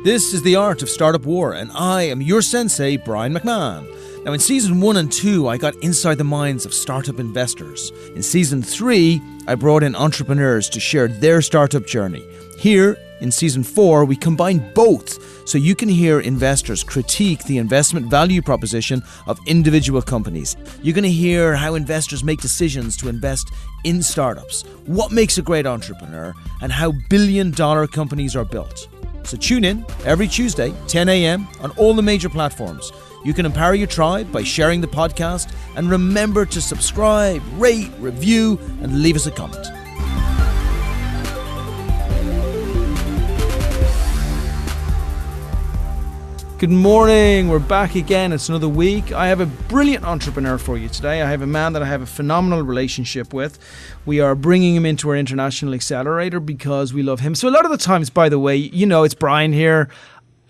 This is The Art of Startup War, and I am your sensei, Brian McMahon. Now, in Season 1 and 2, I got inside the minds of startup investors. In Season 3, I brought in entrepreneurs to share their startup journey. Here, in Season 4, we combine both so you can hear investors critique the investment value proposition of individual companies. You're going to hear how investors make decisions to invest in startups, what makes a great entrepreneur, and how billion-dollar companies are built. So tune in every Tuesday, 10 a.m. on all the major platforms. You can empower your tribe by sharing the podcast, and remember to subscribe, rate, review, and leave us a comment. Good morning, we're back again. It's another week. I have a brilliant entrepreneur for you today. I have a man that I have a phenomenal relationship with. We are bringing him into our International Accelerator because we love him. So a lot of the times, by the way, you know, it's Brian here.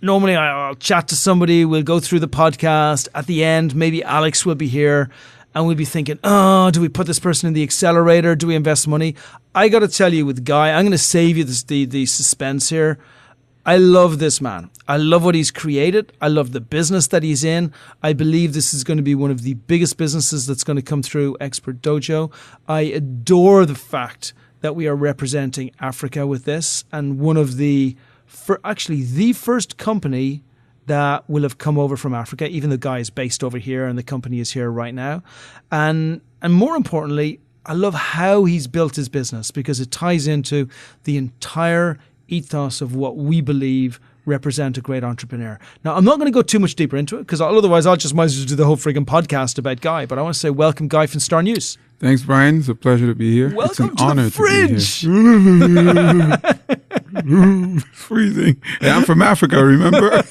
Normally I'll chat to somebody, we'll go through the podcast. At the end, maybe Alex will be here and we'll be thinking, oh, do we put this person in the accelerator? Do we invest money? I got to tell you with Guy, I'm going to save you the suspense here. I love this man. I love what he's created. I love the business that he's in. I believe this is going to be one of the biggest businesses that's going to come through Expert Dojo. I adore the fact that we are representing Africa with this, and one of the first company that will have come over from Africa, even the guy is based over here and the company is here right now. And more importantly, I love how he's built his business because it ties into the entire ethos of what we believe represent a great entrepreneur. Now, I'm not going to go too much deeper into it because otherwise I'll just might as well do the whole friggin' podcast about Guy. But I want to say welcome, Guy from Star News. Thanks, Brian. It's a pleasure to be here. Welcome it's an honor the fridge. To be here. Freezing. Yeah, I'm from Africa, remember?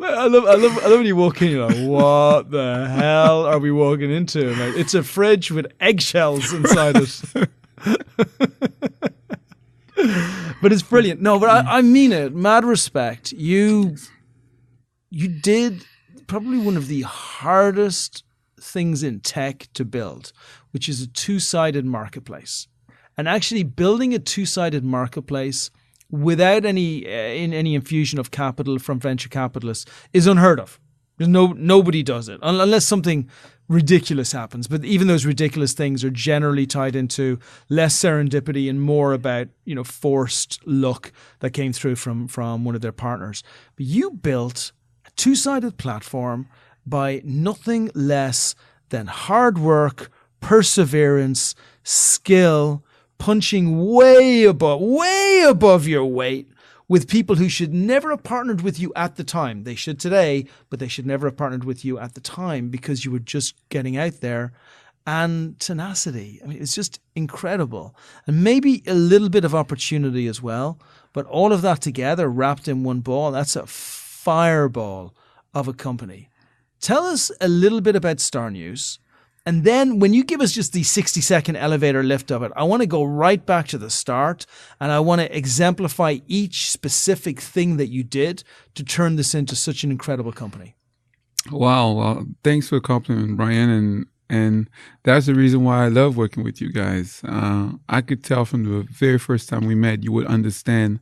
I love when you walk in, you're like, what the hell are we walking into? Like, it's a fridge with eggshells inside it. But it's brilliant. No, but I mean it. Mad respect. You did probably one of the hardest things in tech to build, which is a two-sided marketplace. And actually building a two-sided marketplace without any infusion of capital from venture capitalists is unheard of. There's nobody does it unless something ridiculous happens. But even those ridiculous things are generally tied into less serendipity and more about, you know, forced luck that came through from one of their partners. But you built a two-sided platform by nothing less than hard work, perseverance, skill, punching way above your weight, with people who should never have partnered with you at the time. They should today, but they should never have partnered with you at the time because you were just getting out there. And tenacity. I mean, it's just incredible. And maybe a little bit of opportunity as well. But all of that together wrapped in one ball, that's a fireball of a company. Tell us a little bit about Star News. And then when you give us just the 60-second elevator lift of it, I want to go right back to the start and I want to exemplify each specific thing that you did to turn this into such an incredible company. Wow. Well, thanks for the compliment, Brian. And that's the reason why I love working with you guys. I could tell from the very first time we met, you would understand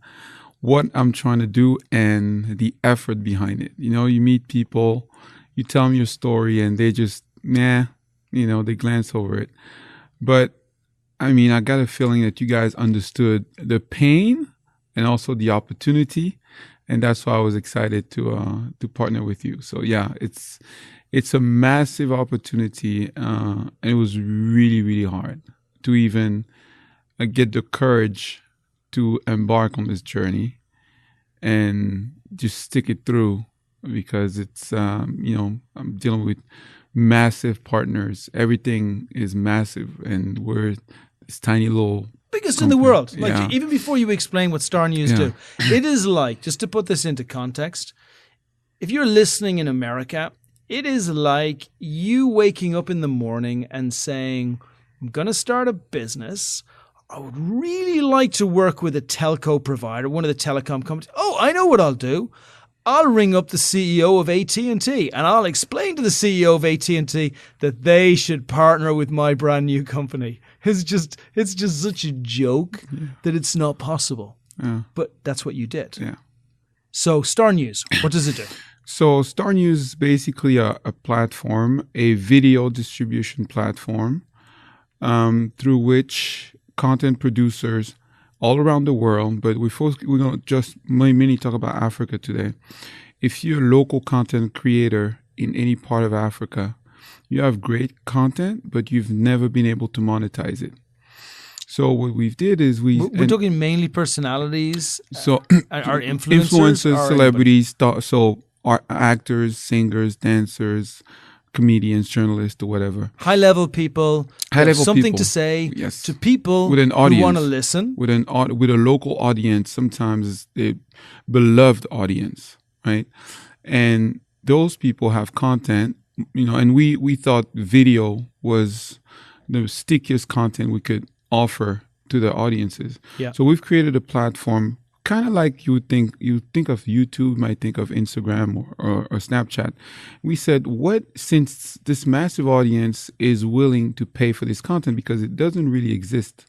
what I'm trying to do and the effort behind it. You know, you meet people, you tell them your story and they just, they glance over it. But I mean, I got a feeling that you guys understood the pain and also the opportunity. And that's why I was excited to partner with you. So yeah, it's a massive opportunity. And it was really, really hard to even get the courage to embark on this journey and just stick it through because it's, I'm dealing with massive partners. Everything is massive and we're this tiny little biggest company. In the world. Like yeah. Even before you explain what Star News do, it is like, just to put this into context, if you're listening in America, it is like you waking up in the morning and saying, I'm going to start a business. I would really like to work with a telco provider, one of the telecom companies. Oh, I know what I'll do. I'll ring up the CEO of AT&T and I'll explain to the CEO of AT&T that they should partner with my brand new company. It's just such a joke that it's not possible. Yeah. But that's what you did. Yeah. So Star News, what does it do? So Star News is basically a platform, a video distribution platform, through which content producers all around the world, but we're going to just mainly talk about Africa today. If you're a local content creator in any part of Africa, you have great content, but you've never been able to monetize it. So what we did is we're talking mainly personalities, so our influencers, celebrities, so our actors, singers, dancers, comedians, journalists, or whatever. High-level people, something to say to people with an audience, who want to listen. With a local audience, sometimes a beloved audience, right? And those people have content, and we thought video was the stickiest content we could offer to the audiences. Yeah. So we've created a platform kind of like you think of YouTube, might think of Instagram or Snapchat. We said, since this massive audience is willing to pay for this content, because it doesn't really exist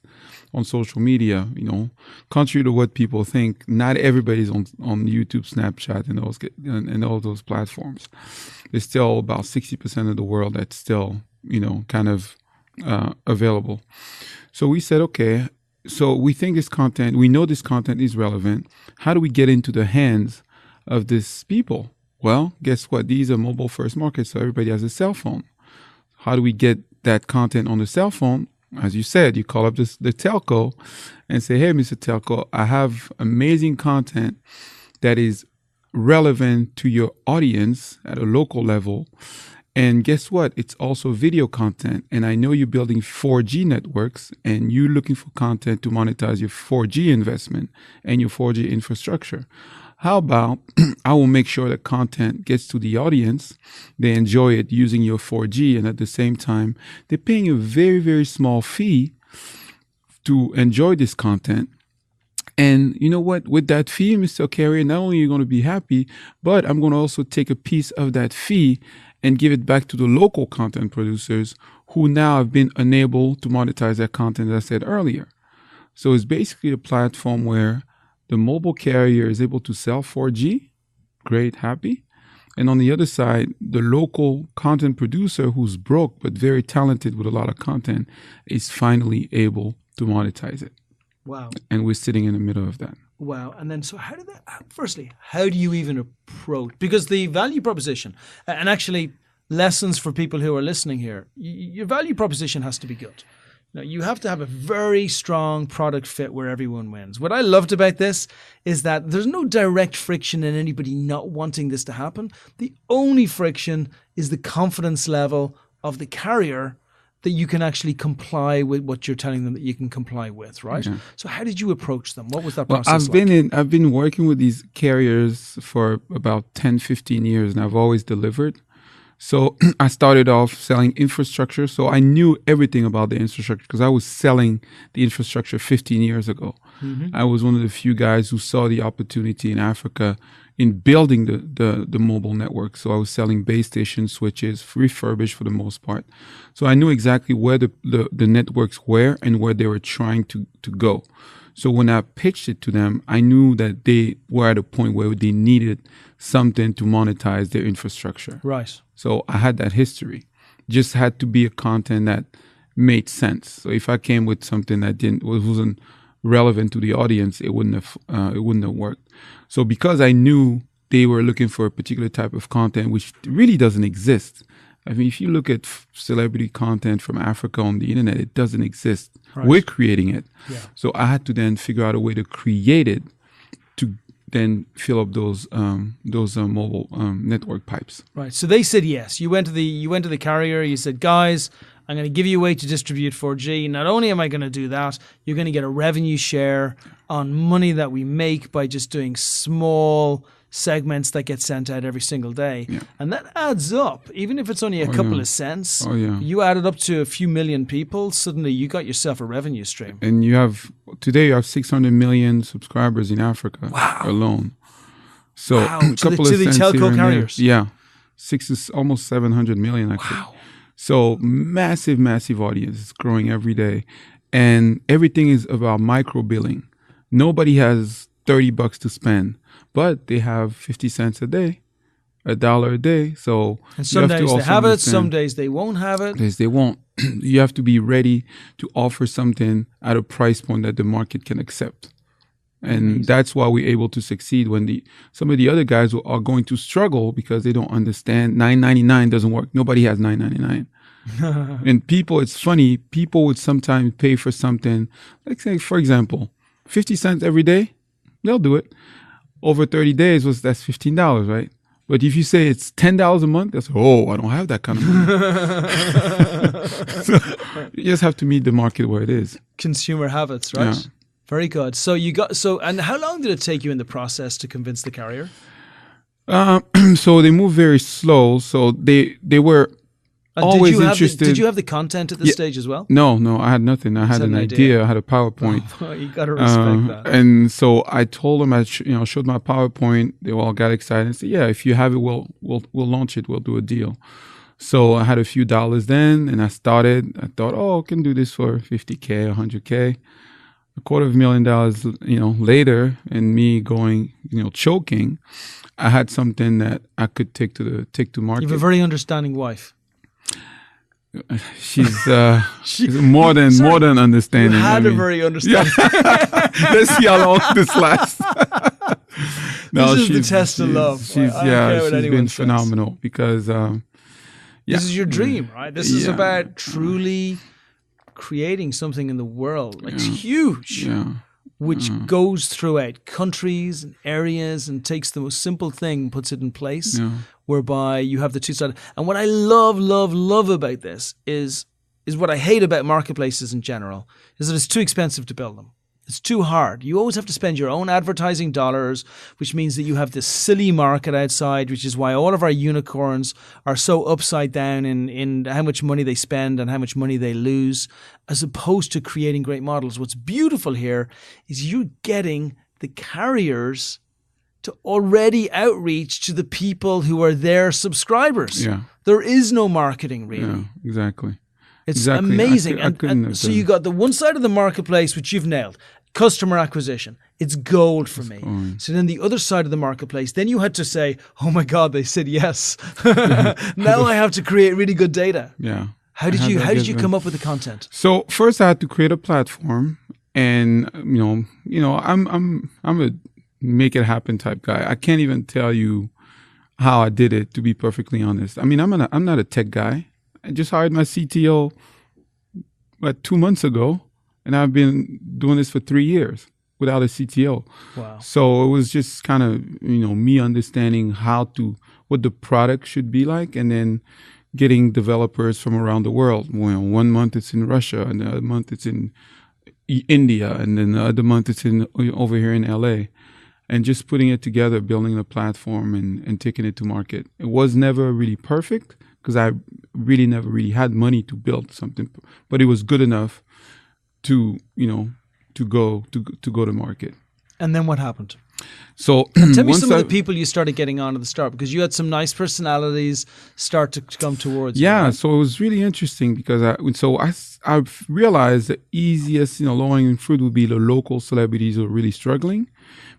on social media, contrary to what people think, not everybody's on YouTube, Snapchat, and all those platforms. There's still about 60% of the world that's still, kind of available. So we said, okay, so we think we know this content is relevant. How do we get into the hands of these people? Well, guess what? These are mobile first markets, so everybody has a cell phone. How do we get that content on the cell phone? As you said, you call up the telco and say, hey, Mr. Telco, I have amazing content that is relevant to your audience at a local level. And guess what? It's also video content. And I know you're building 4G networks and you're looking for content to monetize your 4G investment and your 4G infrastructure. How about I will make sure that content gets to the audience. They enjoy it using your 4G. And at the same time, they're paying a very, very small fee to enjoy this content. And you know what? With that fee, Mr. Carrier, not only are you going to be happy, but I'm going to also take a piece of that fee and give it back to the local content producers who now have been unable to monetize that content, as I said earlier. So it's basically a platform where the mobile carrier is able to sell 4G, great, happy. And on the other side, the local content producer who's broke but very talented with a lot of content is finally able to monetize it. Wow. And we're sitting in the middle of that. Wow. And then, so how do you even approach? Because the value proposition, and actually lessons for people who are listening here, your value proposition has to be good. You have to have a very strong product fit where everyone wins. What I loved about this is that there's no direct friction in anybody not wanting this to happen. The only friction is the confidence level of the carrier that you can actually comply with what you're telling them that you can comply with, right? Yeah. So how did you approach them? What was that process like? I've been working with these carriers for about 10, 15 years, and I've always delivered. So I started off selling infrastructure. So I knew everything about the infrastructure because I was selling the infrastructure 15 years ago. Mm-hmm. I was one of the few guys who saw the opportunity in Africa in building the mobile network. So I was selling base station switches, refurbished for the most part. So I knew exactly where the networks were and where they were trying to go. So when I pitched it to them, I knew that they were at a point where they needed something to monetize their infrastructure. Right. So I had that history. Just had to be a content that made sense. So if I came with something that wasn't relevant to the audience, it wouldn't have worked. So because I knew they were looking for a particular type of content, which really doesn't exist. I mean, if you look at celebrity content from Africa on the internet, it doesn't exist. Right. We're creating it. Yeah. So I had to then figure out a way to create it to then fill up those mobile network pipes. Right. So they said yes. You went to the carrier. You said, guys, I'm going to give you a way to distribute 4G. Not only am I going to do that, you're going to get a revenue share on money that we make by just doing small segments that get sent out every single day. Yeah. And that adds up. Even if it's only a couple of cents, you add it up to a few million people, suddenly you got yourself a revenue stream. And today you have 600 million subscribers in Africa alone. So a couple of cents telco here and carriers. There. Yeah. Almost 700 million actually. Wow. So massive, massive audience. It's growing every day. And everything is about microbilling. Nobody has $30 to spend, but they have 50 cents a day, $1 a day. So and some days they have it, some days they won't have it. Days they won't. You have to be ready to offer something at a price point that the market can accept. And that's why we're able to succeed when some of the other guys are going to struggle because they don't understand $9.99 doesn't work. Nobody has $9.99. And it's funny, people would sometimes pay for something, like say, for example, 50 cents every day, they'll do it. Over 30 days, that's $15, right? But if you say it's $10 a month, they'll say, oh, I don't have that kind of money. So you just have to meet the market where it is. Consumer habits, right? Yeah. Very good. And how long did it take you in the process to convince the carrier? So they moved very slow. So they were always interested. Did you have the content at this stage as well? No, I had nothing. I had an idea. I had a PowerPoint. Oh, you got to respect that. And so I told them, showed my PowerPoint. They all got excited and said, yeah, if you have it, we'll launch it. We'll do a deal. So I had a few dollars then, and I started. I thought, I can do this for $50K, $100K. $250,000, later, and me going, choking, I had something that I could take to market. You have a very understanding wife. She's more than understanding. You had a very understanding. Yeah. Let's see how long this lasts. No, this is the test of love. She's been phenomenal because this is your dream, right? This is about truly creating something in the world. It's huge, which goes throughout countries and areas and takes the most simple thing, puts it in place, whereby you have the two-sided. And what I love about this is what I hate about marketplaces in general, is that it's too expensive to build them. It's too hard. You always have to spend your own advertising dollars, which means that you have this silly market outside, which is why all of our unicorns are so upside down in how much money they spend and how much money they lose, as opposed to creating great models. What's beautiful here is you getting the carriers to already outreach to the people who are their subscribers. Yeah. There is no marketing, really. Yeah, exactly. It's amazing. And so you got the one side of the marketplace, which you've nailed. Customer acquisition. It's gold for me. So then the other side of the marketplace, then you had to say, oh my God, they said yes. Now I have to create really good data. Yeah. How did you come up with the content? So first I had to create a platform, and I'm a make it happen type guy. I can't even tell you how I did it, to be perfectly honest. I mean, I'm not a tech guy. I just hired my CTO 2 months ago, and I've been doing this for 3 years without a CTO. Wow. So it was just kind of, me understanding what the product should be like, and then getting developers from around the world. 1 month it's in Russia, and the other month it's in India, and then the other month it's over here in LA. And just putting it together, building a platform and taking it to market. It was never really perfect because I really never really had money to build something, but it was good enough to go to market. And then what happened? So tell me some of the people you started getting on at the start, because you had some nice personalities start to come towards you. Yeah, right? So it was really interesting because I realized the easiest, low-hanging fruit would be the local celebrities who are really struggling,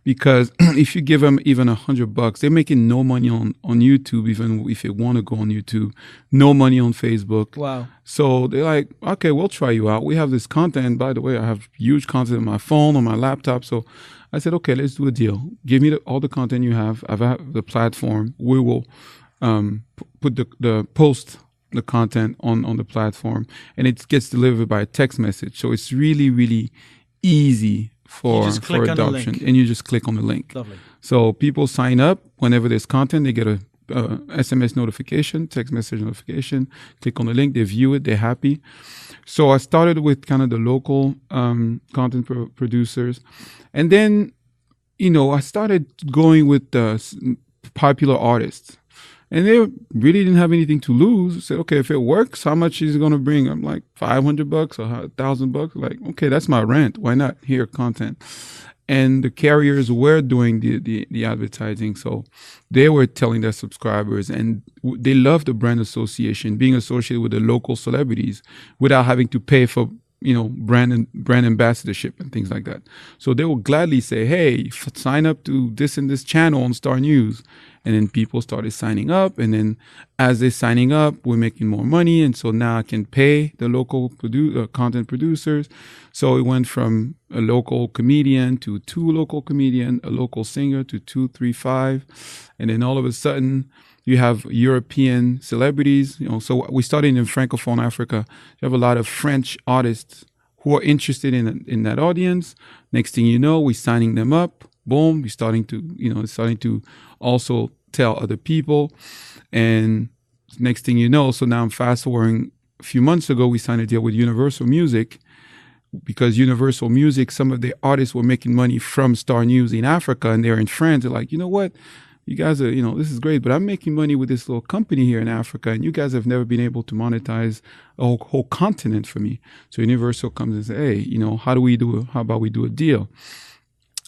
because if you give them even $100, they're making no money on YouTube, even if they want to go on YouTube, no money on Facebook. Wow. So they're like, okay, we'll try you out. We have this content. By the way, I have huge content on my phone, on my laptop. So I said, okay, let's do a deal. Give me all the content you have. I've had the platform. We will put the content on the platform, and it gets delivered by a text message. So it's really, really easy for adoption. And you just click on the link. Lovely. So people sign up. Whenever there's content, they get a SMS notification, text message notification, click on the link, they view it, they're happy. So I started with kind of the local content producers. And then, I started going with popular artists. And they really didn't have anything to lose. I said, okay, if it works, how much is it going to bring? I'm like $500 or $1,000. Like, okay, that's my rent. Why not hear content? And the carriers were doing the advertising. So they were telling their subscribers, and they love the brand association, being associated with the local celebrities without having to pay for brand ambassadorship and things like that. So they will gladly say, hey, sign up to this and this channel on Star News. And then people started signing up. And then as they're signing up, we're making more money. And so now I can pay the local content producers. So it went from a local comedian to 2 local comedians, a local singer to 2, 3, 5. And then all of a sudden, you have European celebrities. So we started in Francophone Africa. You have a lot of French artists who are interested in that audience. Next thing you know, we're signing them up. Boom, we're starting to also tell other people. And next thing you know, so now I'm fast forwarding. A few months ago, we signed a deal with Universal Music, because Universal Music, some of the artists were making money from Star News in Africa, and they're in France. They're like, you know what? You guys are, this is great, but I'm making money with this little company here in Africa, and you guys have never been able to monetize a whole continent for me. So Universal comes and says, hey, how about we do a deal?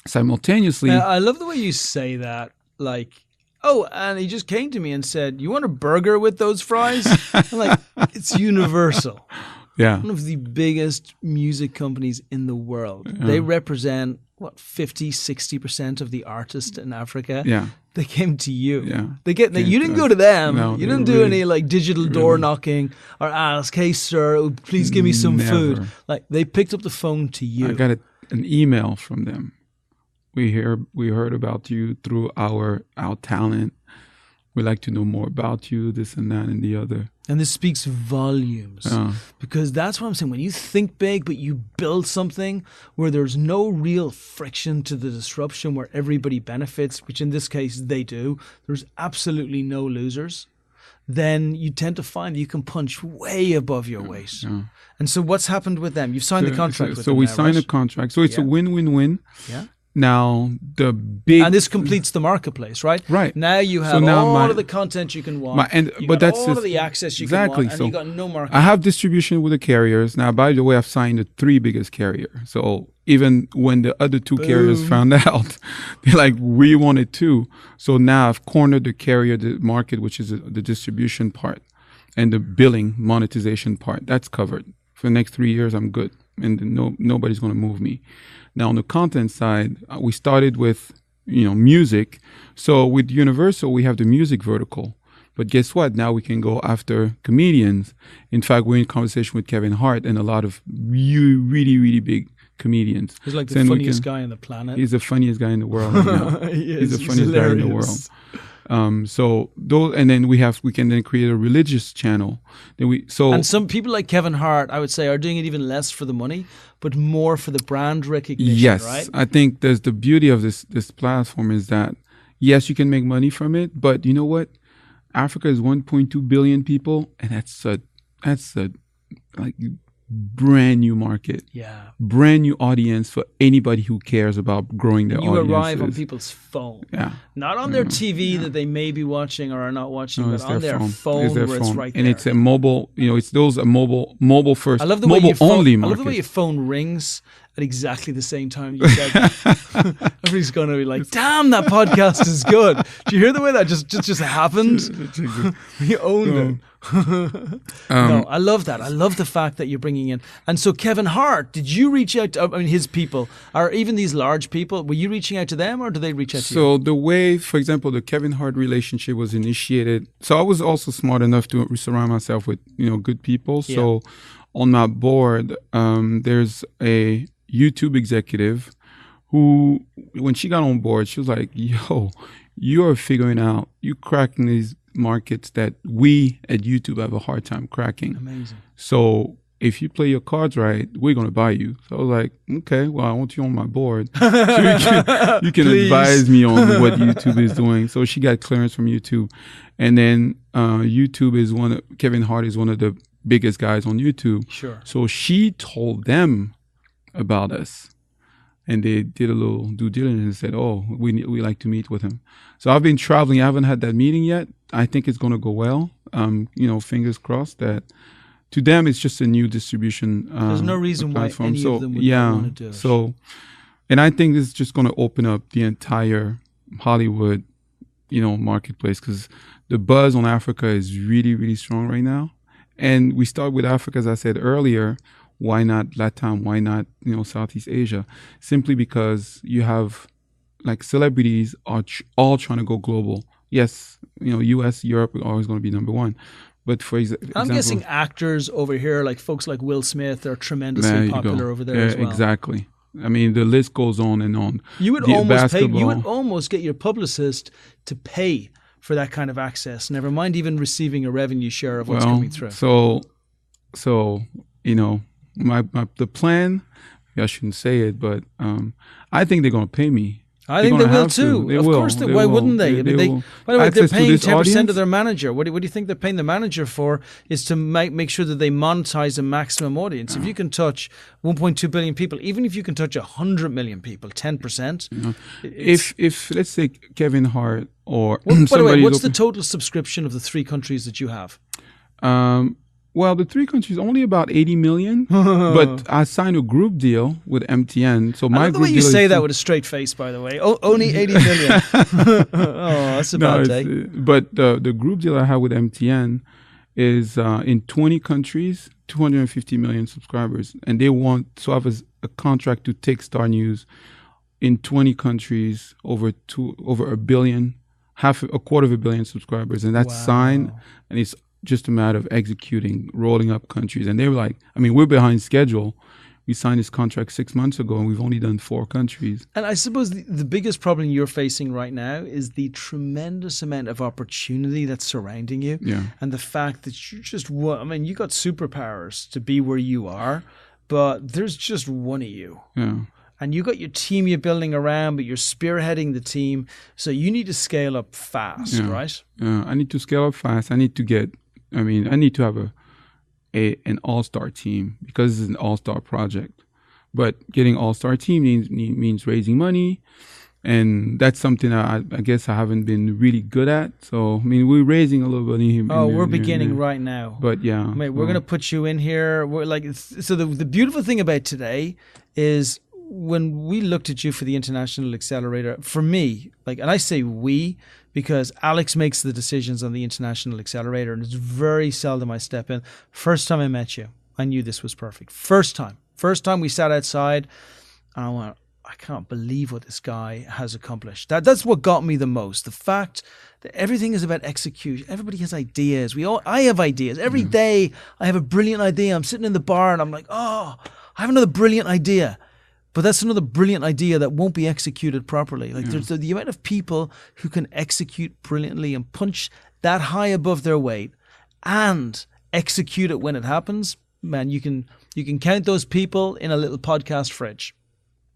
Simultaneously. I love the way you say that. Like, oh, and he just came to me and said, you want a burger with those fries? I'm like, it's Universal. Yeah. One of the biggest music companies in the world. Yeah. They represent, 50-60% of the artists in Africa. Yeah. They came to you. Yeah. You didn't go to them. No, you didn't do any digital door knocking or ask, hey, sir, please give me some food. Like, they picked up the phone to you. I got an email from them. We heard about you through our talent. We'd like to know more about you, this and that and the other. And this speaks volumes. Because that's what I'm saying. When you think big, but you build something where there's no real friction to the disruption, where everybody benefits, which in this case they do, there's absolutely no losers, then you tend to find that you can punch way above your weight. Yeah. And so what's happened with them? You've signed the contract with them. So we signed a contract. So it's a win-win-win. Yeah. Now, and this completes the marketplace, right? Right. Now you have all of the content you can want. That's all of the access you can want, and you got no market. I have distribution with the carriers. Now, by the way, I've signed the 3 biggest carrier. So even when the other 2 carriers found out, they're like, we want it too. So now I've cornered the market, which is the distribution part, and the billing monetization part. That's covered. For the next 3 years, I'm good. And nobody's going to move me. Now, on the content side, we started with, music. So with Universal, we have the music vertical. But guess what? Now we can go after comedians. In fact, we're in conversation with Kevin Hart and a lot of really, really big comedians. He's like the funniest guy on the planet. He's the funniest guy in the world right now. He's the funniest guy in the world. So those, and then we can then create a religious channel. And some people like Kevin Hart, I would say, are doing it even less for the money, but more for the brand recognition. Yes, right? I think there's the beauty of this platform is that yes, you can make money from it, but you know what? Africa is 1.2 billion people, and that's a brand new market. Yeah. Brand new audience for anybody who cares about growing their audience. You arrive on people's phone. Yeah. Not on their TV that they may be watching or are not watching, but on their phone it's where it's right there. And it's a mobile, it's those are mobile first. I love the mobile way your phone, only I market. love the way your phone rings at exactly the same time you said that. Everybody's going to be like, damn, that podcast is good. Do you hear the way that just happened? You owned it. No, I love that. I love the fact that you're bringing in. And so Kevin Hart, did you reach out to his people, or even these large people, were you reaching out to them, or did they reach out to you? So the way, for example, the Kevin Hart relationship was initiated, so I was also smart enough to surround myself with good people. So on my board, there's a YouTube executive who, when she got on board, she was like, yo, you're figuring out, you cracking these markets that we at YouTube have a hard time cracking. Amazing. So if you play your cards right, we're going to buy you. So I was like, okay, well, I want you on my board. So you can advise me on what YouTube is doing. So she got clearance from YouTube. And then YouTube is Kevin Hart is one of the biggest guys on YouTube. Sure. So she told them about us. And they did a little due diligence and said, oh, we like to meet with him. So I've been traveling. I haven't had that meeting yet. I think it's going to go well. Fingers crossed that to them, it's just a new distribution There's no reason platform. why any of them would not want to do it. So, and I think this is just going to open up the entire Hollywood, marketplace, because the buzz on Africa is really, really strong right now. And we start with Africa, as I said earlier. why not Latam? Why not, Southeast Asia? Simply because you have like celebrities are all trying to go global. Yes, US, Europe are always going to be number one. But for example, I'm guessing actors over here, like folks like Will Smith, are tremendously popular over there as well. Exactly. I mean, the list goes on and on. You would almost get your publicist to pay for that kind of access. Never mind even receiving a revenue share of what's coming through. So the plan. I shouldn't say it, but I think they're going to pay me. I think they will too. Of course, why wouldn't they? By the way, they're paying 10% of their manager. What do you think they're paying the manager for? Is to make sure that they monetize a maximum audience. If you can touch 1.2 billion people, even if you can touch 100 million people, 10%. If let's say Kevin Hart or by the way, what's the total subscription of the 3 countries that you have? Well, the 3 countries only about 80 million, but I signed a group deal with MTN. So my I love the way you say that with a straight face, by the way. Only 80 million. That's a bad day. But the group deal I have with MTN is in 20 countries, 250 million subscribers, and they want to have a contract to take Star News in 20 countries over a billion, a quarter of a billion subscribers, and that's signed, and it's just a matter of executing, rolling up countries. And they were like, I mean, we're behind schedule. We signed this contract 6 months ago, and we've only done 4 countries. And I suppose the biggest problem you're facing right now is the tremendous amount of opportunity that's surrounding you. Yeah. And the fact that you you got superpowers to be where you are, but there's just one of you. Yeah. And you got your team you're building around, but you're spearheading the team. So you need to scale up fast, right? Yeah, I need to scale up fast. I need to have an all-star team because it's an all-star project. But getting all-star team means raising money, and that's something I guess I haven't been really good at. So, I mean, we're raising a little bit. We're beginning right now. But yeah. Mate, we're going to put you in here. So the beautiful thing about today is when we looked at you for the International Accelerator, for me, and I say we, because Alex makes the decisions on the International Accelerator, and it's very seldom I step in. First time I met you, I knew this was perfect. First time we sat outside, and I went, I can't believe what this guy has accomplished. That's what got me the most. The fact that everything is about execution. Everybody has ideas. I have ideas. Every day I have a brilliant idea. I'm sitting in the bar and I'm like, I have another brilliant idea. But that's another brilliant idea that won't be executed properly. There's the amount of people who can execute brilliantly and punch that high above their weight and execute it when it happens. Man, you can count those people in a little podcast fridge.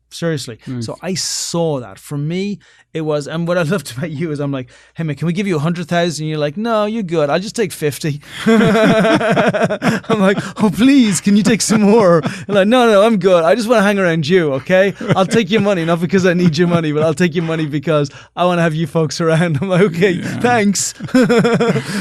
Seriously. Nice. So I saw that. For me, it was, and what I loved about you is I'm like, hey man, can we give you 100,000? And you're like, no, you're good. I'll just take 50. I'm like, oh please, can you take some more? You're like, no, I'm good. I just want to hang around you, okay? I'll take your money, not because I need your money, but I'll take your money because I want to have you folks around. I'm like, okay, thanks.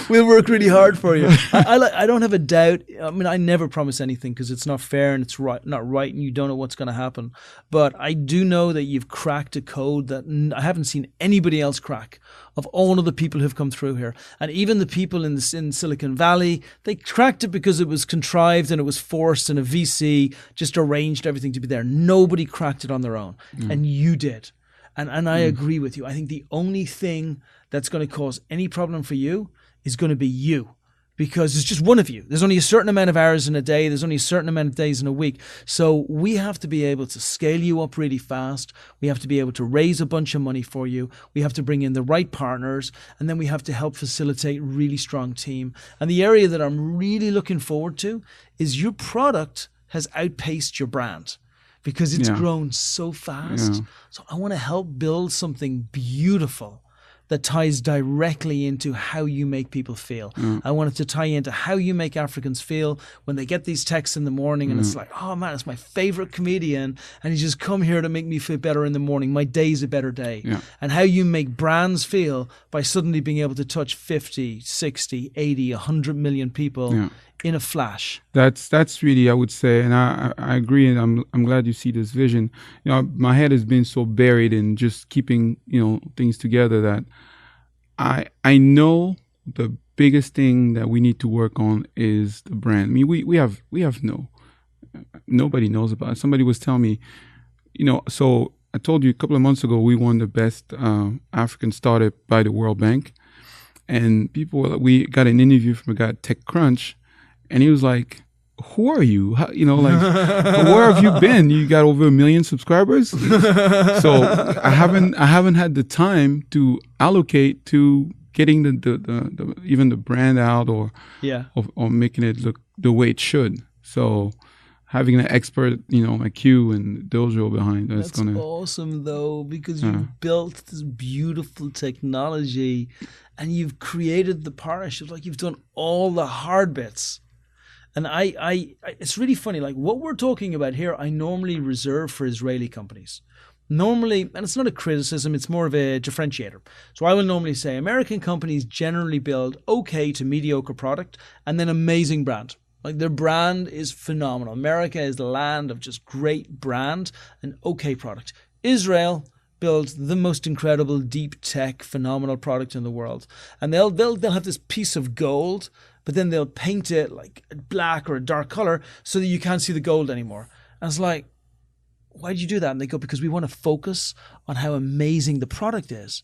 We'll work really hard for you. I don't have a doubt. I mean, I never promise anything because it's not fair and it's not right, and you don't know what's going to happen. But I do know that you've cracked a code that I haven't seen anybody else crack, of all of the people who've come through here. And even the people in Silicon Valley, they cracked it because it was contrived and it was forced, and a VC just arranged everything to be there. Nobody cracked it on their own. And you did. And I agree with you. I think the only thing that's going to cause any problem for you is going to be you. Because it's just one of you. There's only a certain amount of hours in a day. There's only a certain amount of days in a week. So we have to be able to scale you up really fast. We have to be able to raise a bunch of money for you. We have to bring in the right partners. And then we have to help facilitate a really strong team. And the area that I'm really looking forward to is your product has outpaced your brand because it's grown so fast. So I want to help build something beautiful that ties directly into how you make people feel. I want it to tie into how you make Africans feel when they get these texts in the morning and it's like, oh man, it's my favorite comedian and he's just come here to make me feel better in the morning. My day's a better day. And how you make brands feel by suddenly being able to touch 50, 60, 80, 100 million people in a flash. That's really, I would say, and I agree, and I'm glad you see this vision. My head has been so buried in just keeping things together that I know the biggest thing that we need to work on is the brand. I mean, we have no. nobody knows about it. Somebody was telling me, so I told you a couple of months ago, we won the best African startup by the World Bank. And we got an interview from a guy at TechCrunch, and he was like, who are you? Where have you been? You got over 1 million subscribers. So I haven't had the time to allocate to getting the even the brand out or making it look the way it should. So having an expert, like you and Dojo behind that's awesome though, because you've built this beautiful technology and you've created the partnership. Like you've done all the hard bits. And I it's really funny, like what we're talking about here, I normally reserve for Israeli companies. Normally, and it's not a criticism, it's more of a differentiator. So I will normally say American companies generally build okay to mediocre product and then amazing brand. Like their brand is phenomenal. America is the land of just great brand and okay product. Israel builds the most incredible deep tech phenomenal product in the world. And they'll have this piece of gold, but then they'll paint it like a black or a dark color so that you can't see the gold anymore. And it's like, why did you do that? And they go, because we want to focus on how amazing the product is.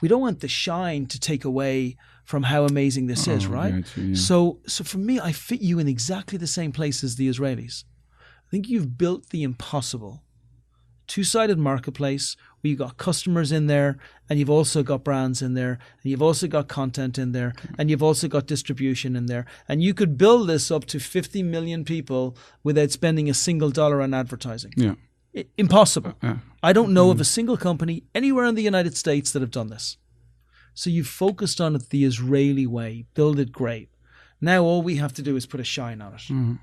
We don't want the shine to take away from how amazing this is, right? Yeah. So for me, I fit you in exactly the same place as the Israelis. I think you've built the impossible. Two-sided marketplace where you've got customers in there and you've also got brands in there and you've also got content in there and you've also got distribution in there. And you could build this up to 50 million people without spending a single dollar on advertising. Yeah. Impossible. I don't know of a single company anywhere in the United States that have done this. So you've focused on it the Israeli way, build it great. Now all we have to do is put a shine on it. Mm-hmm.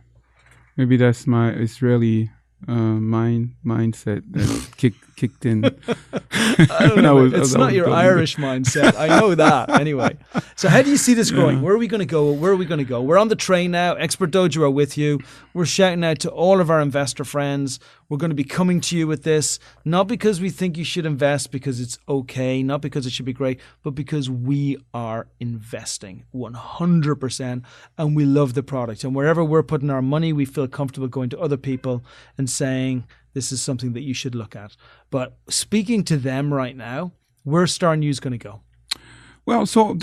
Maybe that's my Israeli mindset that kicked in. I don't know. It's not your Irish mindset. I know that. Anyway, so how do you see this growing? Where are we going to go? Where are we going to go? We're on the train now. Expert Dojo are with you. We're shouting out to all of our investor friends. We're going to be coming to you with this, not because we think you should invest because it's okay, not because it should be great, but because we are investing 100% and we love the product. And wherever we're putting our money, we feel comfortable going to other people and saying, this is something that you should look at. But speaking to them right now, where's Star News going to go? Well, so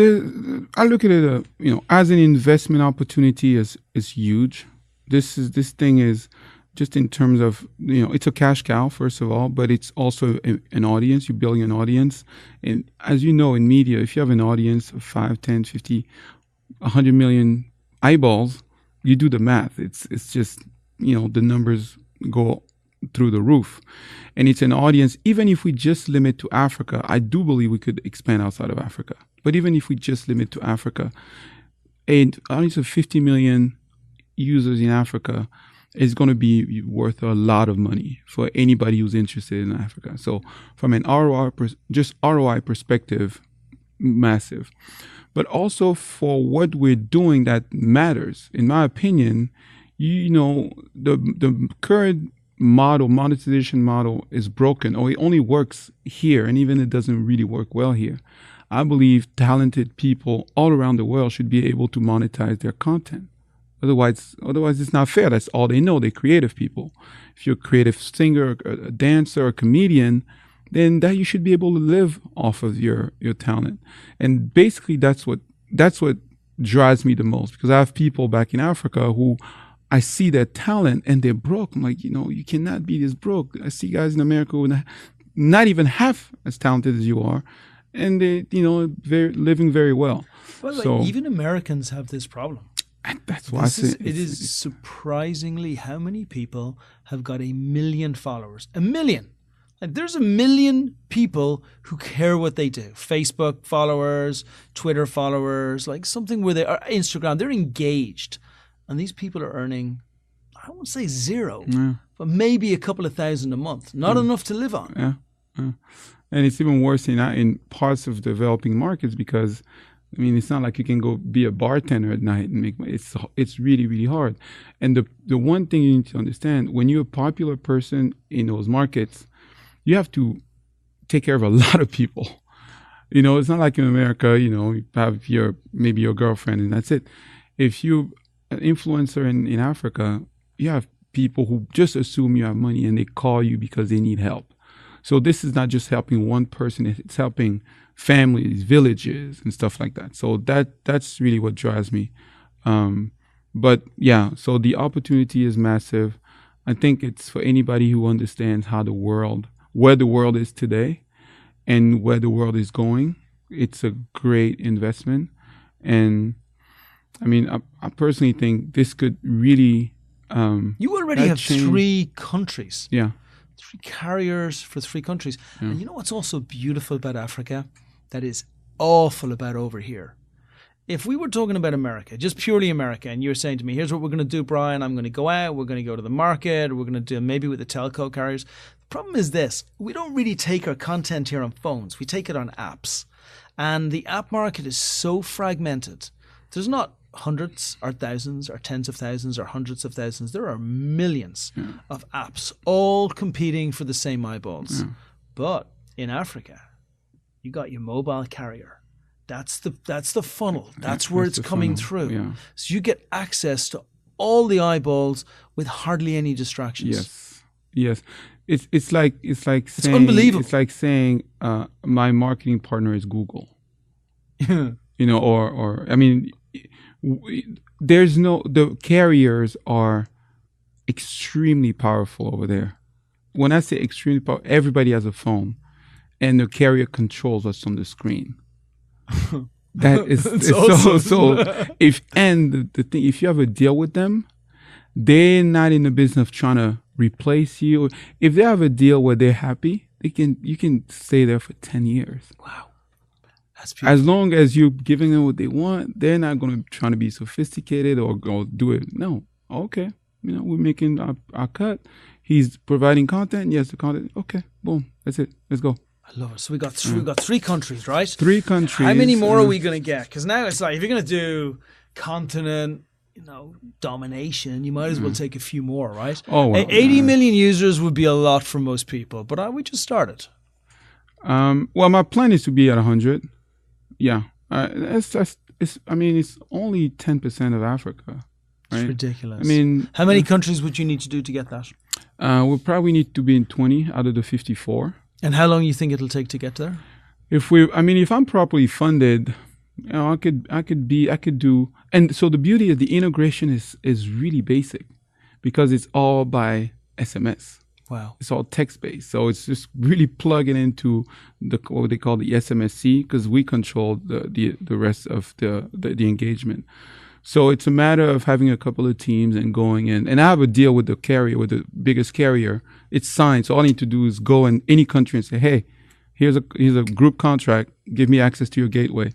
I look at it, as an investment opportunity is huge. This thing is just in terms of, it's a cash cow, first of all, but it's also an audience. You're building an audience. And as you know, in media, if you have an audience of 5, 10, 50, 100 million eyeballs, you do the math. It's just, the numbers go through the roof. And it's an audience, even if we just limit to Africa, I do believe we could expand outside of Africa. But even if we just limit to Africa, an audience of 50 million users in Africa is going to be worth a lot of money for anybody who's interested in Africa. So from an ROI perspective, massive. But also for what we're doing that matters. In my opinion, the current monetization model is broken, or it only works here, and even it doesn't really work well here. I believe talented people all around the world should be able to monetize their content. Otherwise, it's not fair. That's all they know. They're creative people. If you're a creative singer, a dancer, a comedian, then that you should be able to live off of your talent. And basically, that's what drives me the most, because I have people back in Africa who I see their talent and they're broke. I'm like, you cannot be this broke. I see guys in America who are not even half as talented as you are, and they, living very well. But even Americans have this problem. That's why it is surprisingly how many people have got 1 million followers. 1 million. Like there's 1 million people who care what they do. Facebook followers, Twitter followers, like something where they are, Instagram, they're engaged. And these people are earning, I won't say zero, but maybe a couple of thousand a month. Not enough to live on. Yeah. And it's even worse in parts of developing markets, because it's not like you can go be a bartender at night and make money. It's really, really hard. And the one thing you need to understand, when you're a popular person in those markets, you have to take care of a lot of people. It's not like in America, you have maybe your girlfriend and that's it. If you an influencer in Africa, you have people who just assume you have money and they call you because they need help. So this is not just helping one person; it's helping families, villages, and stuff like that. So that's really what drives me. But yeah, so the opportunity is massive. I think it's for anybody who understands where the world is today and where the world is going. It's a great investment. And I mean, I personally think this could really, you already have 3 countries. Yeah. 3 carriers for 3 countries. Yeah. And you know what's also beautiful about Africa that is awful about over here? If we were talking about America, just purely America, and you're saying to me, here's what we're going to do, Brian, I'm going to go out, we're going to go to the market, we're going to do maybe with the telco carriers. The problem is this, we don't really take our content here on phones, we take it on apps. And the app market is so fragmented. There's not hundreds or thousands or tens of thousands or hundreds of thousands. There are millions of apps all competing for the same eyeballs. Yeah. But in Africa, you got your mobile carrier. That's the funnel. That's where it's coming through. Yeah. So you get access to all the eyeballs with hardly any distractions. Yes. It's like saying, unbelievable. It's like saying my marketing partner is Google. You know, or I mean, the carriers are extremely powerful over there. When I say extremely powerful, everybody has a phone, and the carrier controls what's on the screen. That is awesome. so if you have a deal with them, they're not in the business of trying to replace you. If they have a deal where they're happy, you can stay there for 10 years. Wow. That's beautiful. As long as you're giving them what they want, they're not going to try to be sophisticated or go do it. No. Okay. You know, we're making our cut. He's providing content. Yes, the content. Okay. Boom. That's it. Let's go. I love it. So we got 3 countries, right? 3 countries. How many more are we going to get? Because now it's like, if you're going to do continent, domination, you might as well take a few more, right? Oh, well, 80 million users would be a lot for most people, but we just started. Well, my plan is to be at 100. Yeah. It's only 10% of Africa. Right? It's ridiculous. I mean, how many countries would you need to do to get that? We'll probably need to be in 20 out of the 54. And how long you think it'll take to get there? If I'm properly funded, I could do. And so the beauty of the integration is really basic, because it's all by SMS. Wow. It's all text based. So it's just really plugging into what they call the SMSC, because we control the rest of the engagement. So it's a matter of having a couple of teams and going in. And I have a deal with the carrier, with the biggest carrier. It's signed. So all I need to do is go in any country and say, hey, here's a group contract. Give me access to your gateway.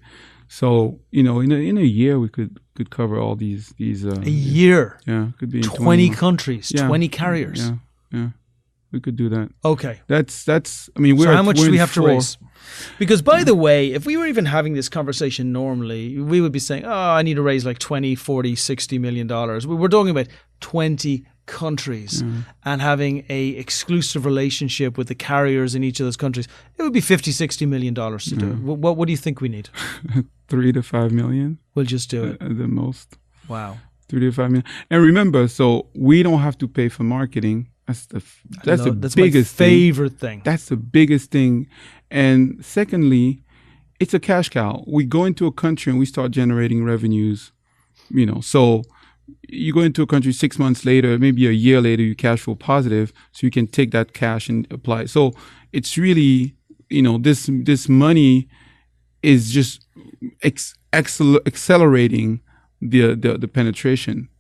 So, in a year, we could cover all these. A year? Yeah. Could be in 20 countries, 20 carriers. Yeah. We could do that. Okay. That's. So how much do we have to raise? Because, by the way, if we were even having this conversation normally, we would be saying, I need to raise like 20, 40, $60 million. We're talking about 20 countries and having a exclusive relationship with the carriers in each of those countries. It would be $50, $60 million to do it. What do you think we need? 3 to 5 million. We'll just do it. At the most. Wow. 3 to 5 million. And remember, so we don't have to pay for marketing. That's the biggest my favorite thing. That's the biggest thing. And secondly, it's a cash cow. We go into a country and we start generating revenues, so you go into a country 6 months later, maybe a year later, you cash flow positive, so you can take that cash and apply it. So it's really, this money is just accelerating the penetration.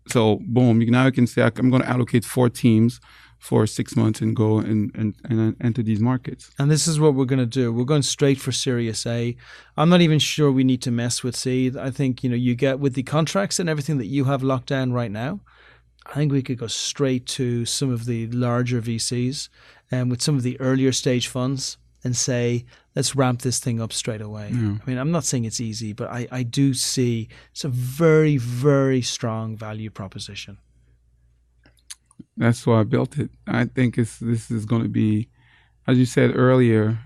So boom, now you can say I'm going to allocate 4 teams for 6 months and go and enter these markets. And this is what we're going to do. We're going straight for Series A. I'm not even sure we need to mess with C. I think, you get with the contracts and everything that you have locked down right now, I think we could go straight to some of the larger VCs and with some of the earlier stage funds and say, let's ramp this thing up straight away. Yeah. I mean, I'm not saying it's easy, but I do see it's a very, very strong value proposition. That's why I built it. I think this is going to be, as you said earlier,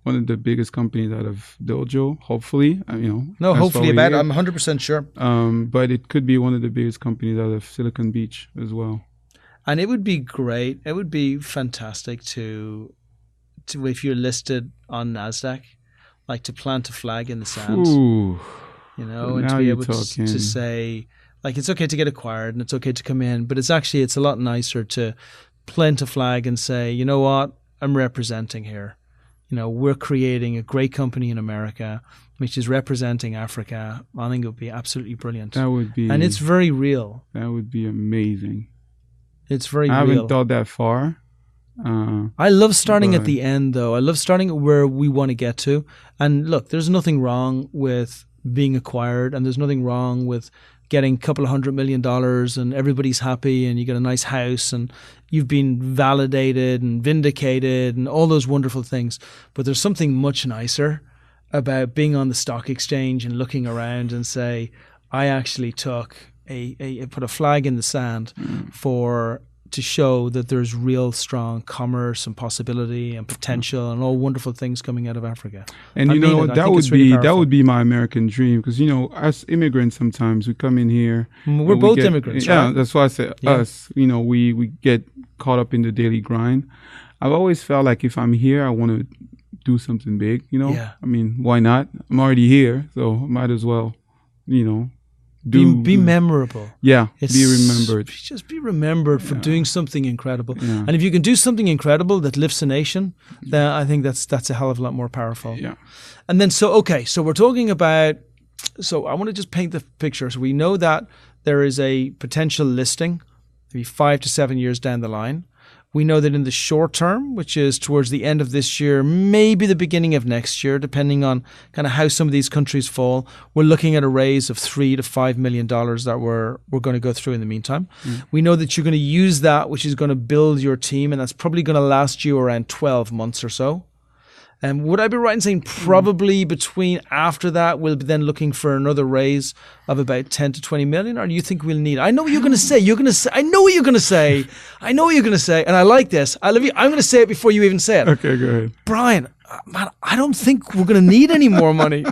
one of the biggest companies out of Dojo. Hopefully, No, that's hopefully what we about it. hear. I'm 100% sure. But it could be one of the biggest companies out of Silicon Beach as well. And it would be great. It would be fantastic to if you're listed on NASDAQ, like to plant a flag in the sand, Ooh, and now to be you're able talking. to say, like, it's okay to get acquired and it's okay to come in, but it's a lot nicer to plant a flag and say, you know what, I'm representing here. We're creating a great company in America, which is representing Africa. I think it would be absolutely brilliant. That would be, and it's very real. That would be amazing. It's very I real. haven't thought that far. I love starting at the end, though. I love starting at where we want to get to. And look, there's nothing wrong with being acquired, and there's nothing wrong with getting a couple of $100 million and everybody's happy and you get a nice house and you've been validated and vindicated and all those wonderful things. But there's something much nicer about being on the stock exchange and looking around and say, I actually took put a flag in the sand to show that there's real strong commerce and possibility and potential and all wonderful things coming out of Africa. And that would be my American dream, because as immigrants sometimes we come in here. We're both immigrants, right? Yeah, that's why I say us. We get caught up in the daily grind. I've always felt like if I'm here, I want to do something big. Yeah. I mean, why not? I'm already here, so might as well. Be memorable. Yeah, be remembered. Just be remembered for doing something incredible. Yeah. And if you can do something incredible that lifts a nation, then I think that's a hell of a lot more powerful. Yeah. And then so we're talking about. So I want to just paint the picture. So we know that there is a potential listing, maybe 5 to 7 years down the line. We know that in the short term, which is towards the end of this year, maybe the beginning of next year, depending on kind of how some of these countries fall, we're looking at a raise of $3 to $5 million that we're going to go through in the meantime. We know that you're going to use that, which is going to build your team, and that's probably going to last you around 12 months or so. Would I be right in saying probably between after that, we'll be then looking for another raise of about 10 to 20 million? Or do you think we'll need? I know what you're going to say. I know what you're going to say. And I like this. I love you. I'm going to say it before you even say it. Okay, go ahead. Brian, man, I don't think we're going to need any more money.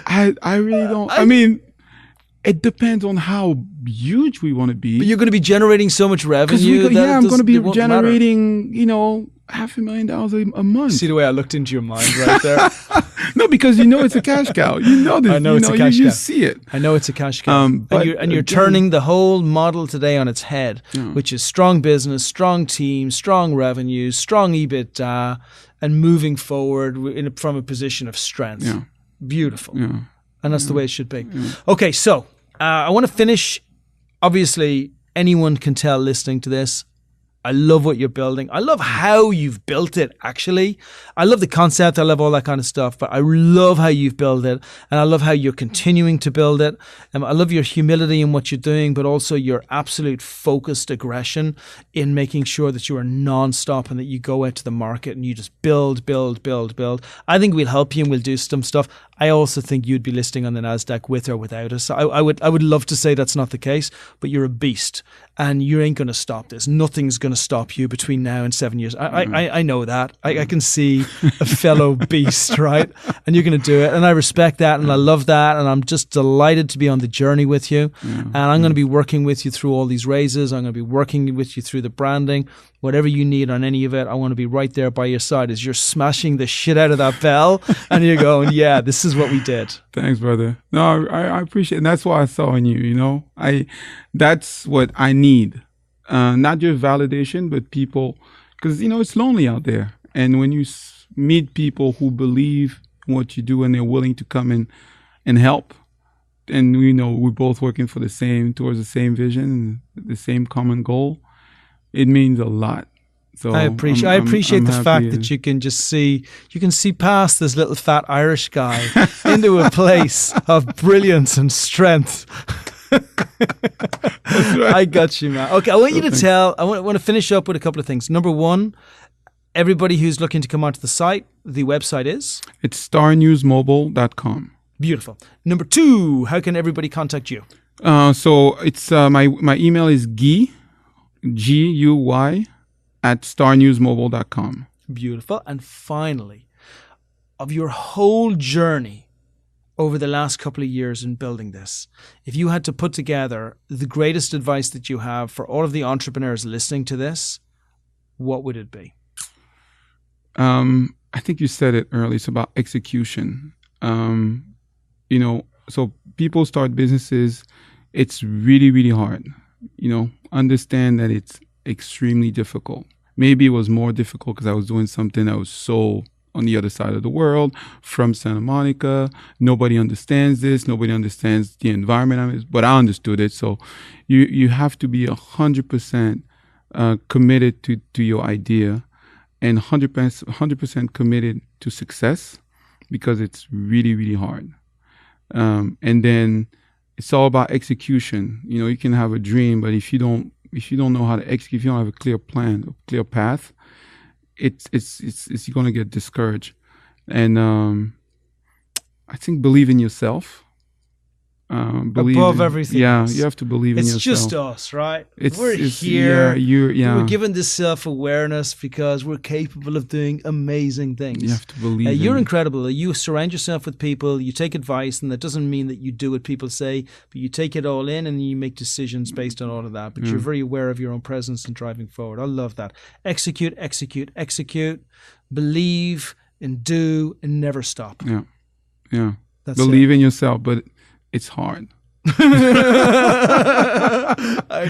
I really don't. I mean, it depends on how huge we want to be. But you're going to be generating so much revenue. I'm going to be generating, $500,000 a month. See the way I looked into your mind right there? No, because it's a cash cow. You know this. I know it's a cash cow. You see it. I know it's a cash cow. And you're turning the whole model today on its head, which is strong business, strong team, strong revenues, strong EBITDA, and moving forward from a position of strength. Yeah. Beautiful. Yeah. And that's the way it should be. Okay, so I want to finish. Obviously, anyone can tell listening to this. I love what you're building. I love how you've built it, actually. I love the concept. I love all that kind of stuff. But I love how you've built it. And I love how you're continuing to build it. I love your humility in what you're doing, but also your absolute focused aggression in making sure that you are nonstop and that you go out to the market and you just build. I think we'll help you and we'll do some stuff. I also think you'd be listing on the NASDAQ with or without us. I would love to say that's not the case, but you're a beast and you ain't going to stop this. Nothing's going to stop you between now and 7 years. I know that. I can see a fellow beast, right? And you're going to do it. And I respect that and I love that. And I'm just delighted to be on the journey with you. And I'm going to be working with you through all these raises. I'm going to be working with you through the branding. Whatever you need on any of it, I want to be right there by your side as you're smashing the shit out of that bell and you're going, yeah, this is what we did. Thanks, brother. No, I appreciate it. And that's what I saw in you, that's what I need. Not just validation, but people, because, it's lonely out there. And when you meet people who believe in what you do and they're willing to come in and help, and we're both working for towards the same vision, the same common goal, it means a lot. So I appreciate the fact that you can see past this little fat Irish guy into a place of brilliance and strength. That's right. I got you, man. Okay, I want you to I want to finish up with a couple of things. Number one, everybody who's looking to come onto the site, the website is? It's starnewsmobile.com. Beautiful. Number two, how can everybody contact you? So it's my email is Guy, Guy, at starnewsmobile.com. Beautiful. And finally, of your whole journey over the last couple of years in building this, if you had to put together the greatest advice that you have for all of the entrepreneurs listening to this, what would it be? I think you said it earlier. It's about execution. So people start businesses. It's really, really hard. Understand that it's extremely difficult. Maybe it was more difficult because I was doing something that was so on the other side of the world, from Santa Monica. Nobody understands this. Nobody understands the environment I'm in, but I understood it. So you have to be 100% committed to your idea and 100% committed to success, because it's really, really hard. And then it's all about execution. You can have a dream, but if you don't know how to execute, if you don't have a clear plan, a clear path, it's you're gonna get discouraged. And I think believe in yourself. Above everything else. You have to believe in yourself. It's just us, right? We're here. We're given this self-awareness because we're capable of doing amazing things. You have to believe You're incredible. You surround yourself with people, you take advice, and that doesn't mean that you do what people say, but you take it all in and you make decisions based on all of that. But you're very aware of your own presence and driving forward. I love that. Execute, execute, execute. Believe and do and never stop. Yeah. Believe in yourself, but it's hard. I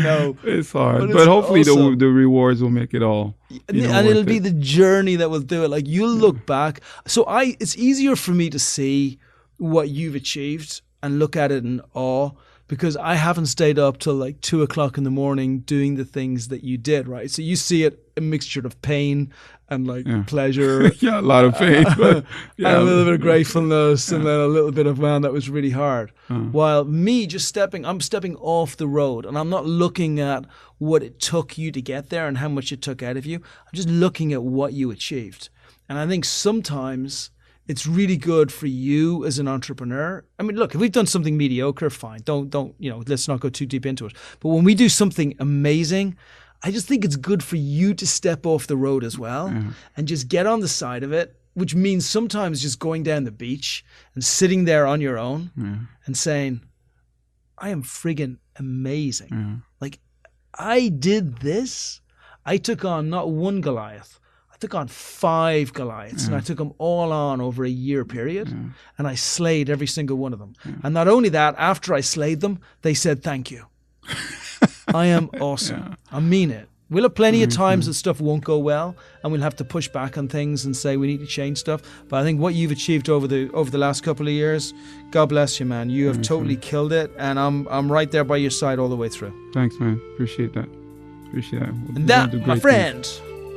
know. It's hard. But hopefully awesome. the rewards will make it all. And it'll be the journey that will do it. Like, you'll look back. So it's easier for me to see what you've achieved and look at it in awe, because I haven't stayed up till like 2 o'clock in the morning doing the things that you did, right? So you see it a mixture of pain and pleasure. A lot of pain. But, and a little bit of gratefulness and then a little bit of, man, that was really hard. While me I'm stepping off the road and I'm not looking at what it took you to get there and how much it took out of you. I'm just looking at what you achieved. And I think sometimes it's really good for you as an entrepreneur. I mean, look, if we've done something mediocre, fine. Don't, let's not go too deep into it. But when we do something amazing, I just think it's good for you to step off the road as well and just get on the side of it, which means sometimes just going down the beach and sitting there on your own and saying, I am friggin' amazing. Like, I did this. I took on not one Goliath. I took on 5 Goliaths and I took them all on over a year period and I slayed every single one of them. And not only that, after I slayed them, they said, thank you. I am awesome. I mean it. We'll have plenty of times that stuff won't go well and we'll have to push back on things and say we need to change stuff. But I think what you've achieved over the last couple of years, God bless you, man. You have totally killed it, and I'm right there by your side all the way through. Thanks, man. Appreciate that. And that, my friend,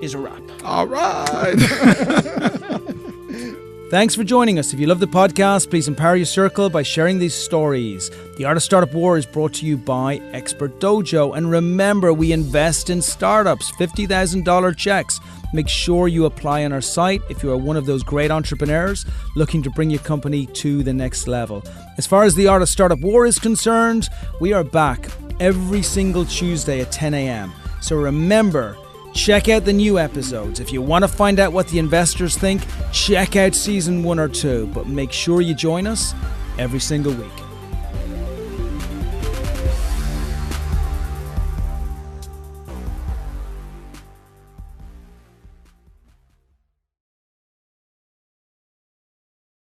is a wrap. All right. Thanks for joining us. If you love the podcast, please empower your circle by sharing these stories. The Art of Startup War is brought to you by Expert Dojo. And remember, we invest in startups, $50,000 checks. Make sure you apply on our site if you are one of those great entrepreneurs looking to bring your company to the next level. As far as the Art of Startup War is concerned, we are back every single Tuesday at 10 a.m. So remember, check out the new episodes. If you want to find out what the investors think, check out season 1 or 2. But make sure you join us every single week.